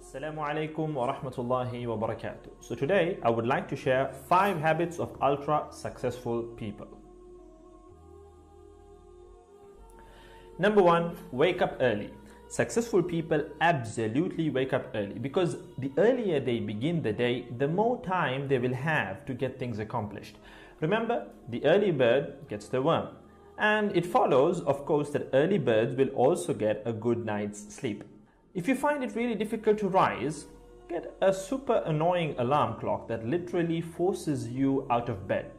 Assalamu alaikum wa rahmatullahi wa barakatuh. So today I would like to share 5 habits of ultra successful people. Number 1, wake up early. Successful people absolutely wake up early because the earlier they begin the day, the more time they will have to get things accomplished. Remember, the early bird gets the worm. And it follows, of course, that early birds will also get a good night's sleep. If you find it really difficult to rise, get a super annoying alarm clock that literally forces you out of bed.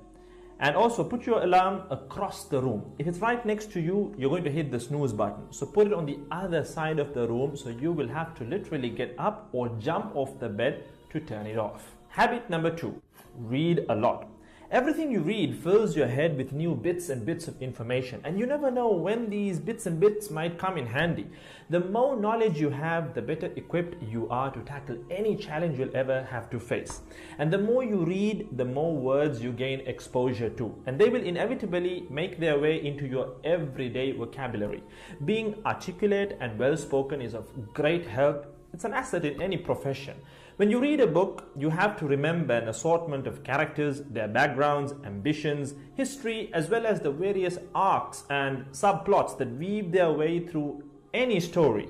And also put your alarm across the room. If it's right next to you, you're going to hit the snooze button. So put it on the other side of the room so you will have to literally get up or jump off the bed to turn it off. Habit number 2, read a lot. Everything you read fills your head with new bits and bits of information, and you never know when these bits and bits might come in handy. The more knowledge you have, the better equipped you are to tackle any challenge you'll ever have to face. And the more you read, the more words you gain exposure to, and they will inevitably make their way into your everyday vocabulary. Being articulate and well-spoken is of great help. It's an asset in any profession. When you read a book, you have to remember an assortment of characters, their backgrounds, ambitions, history, as well as the various arcs and subplots that weave their way through any story.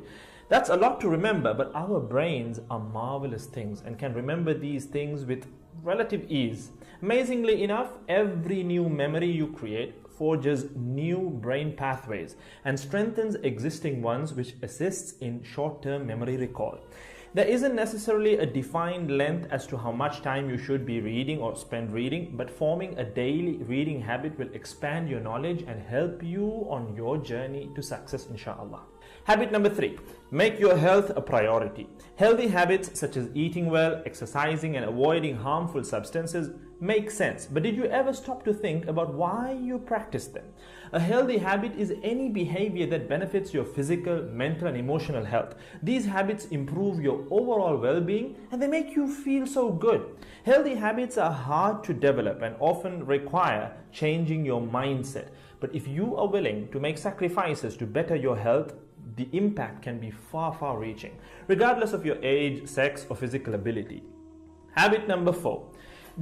That's a lot to remember, but our brains are marvelous things and can remember these things with relative ease. Amazingly enough, every new memory you create forges new brain pathways and strengthens existing ones, which assists in short-term memory recall. There isn't necessarily a defined length as to how much time you should be reading or spend reading, but forming a daily reading habit will expand your knowledge and help you on your journey to success, inshallah. Habit number 3, make your health a priority. Healthy habits such as eating well, exercising, and avoiding harmful substances make sense, but did you ever stop to think about why you practice them? A healthy habit is any behavior that benefits your physical, mental, and emotional health. These habits improve your overall well-being and they make you feel so good. Healthy habits are hard to develop and often require changing your mindset. But if you are willing to make sacrifices to better your health, the impact can be far reaching, regardless of your age, sex, or physical ability. Habit number 4.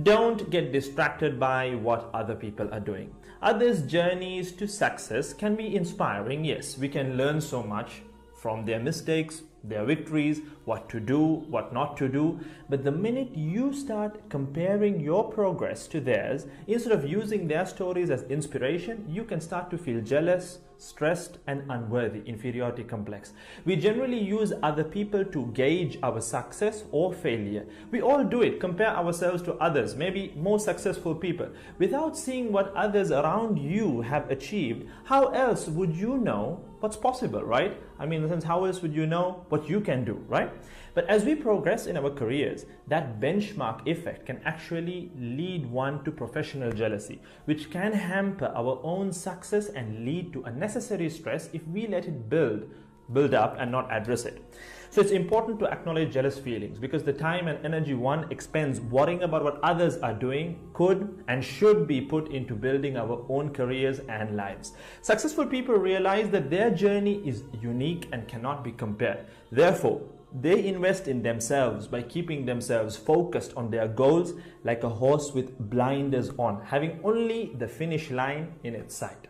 Don't get distracted by what other people are doing. Others' journeys to success can be inspiring. Yes, we can learn so much from their mistakes, their victories, what to do, what not to do. But the minute you start comparing your progress to theirs, instead of using their stories as inspiration, you can start to feel jealous, stressed, and unworthy, inferiority complex. We generally use other people to gauge our success or failure. We all do it, compare ourselves to others, maybe more successful people. Without seeing what others around you have achieved, how else would you know what's possible, right? I mean, in the sense, how else would you know what you can do, right? But as we progress in our careers, that benchmark effect can actually lead one to professional jealousy, which can hamper our own success and lead to unnecessary stress if we let it build up and not address it. So it's important to acknowledge jealous feelings because the time and energy one expends worrying about what others are doing could and should be put into building our own careers and lives. Successful people realize that their journey is unique and cannot be compared. Therefore, they invest in themselves by keeping themselves focused on their goals like a horse with blinders on, having only the finish line in its sight.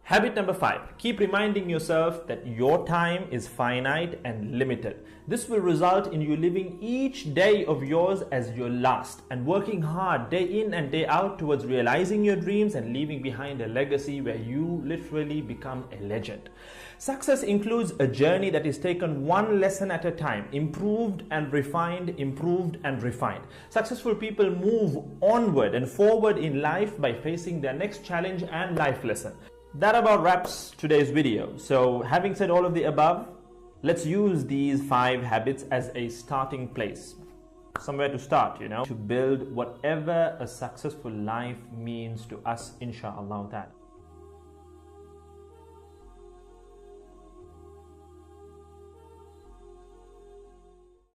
Habit number 5, keep reminding yourself that your time is finite and limited. This will result in you living each day of yours as your last and working hard day in and day out towards realizing your dreams and leaving behind a legacy where you literally become a legend. Success includes a journey that is taken one lesson at a time, improved and refined, improved and refined. Successful people move onward and forward in life by facing their next challenge and life lesson. That about wraps today's video. So having said all of the above, let's use these 5 habits as a starting place. Somewhere to start, to build whatever a successful life means to us, inshallah.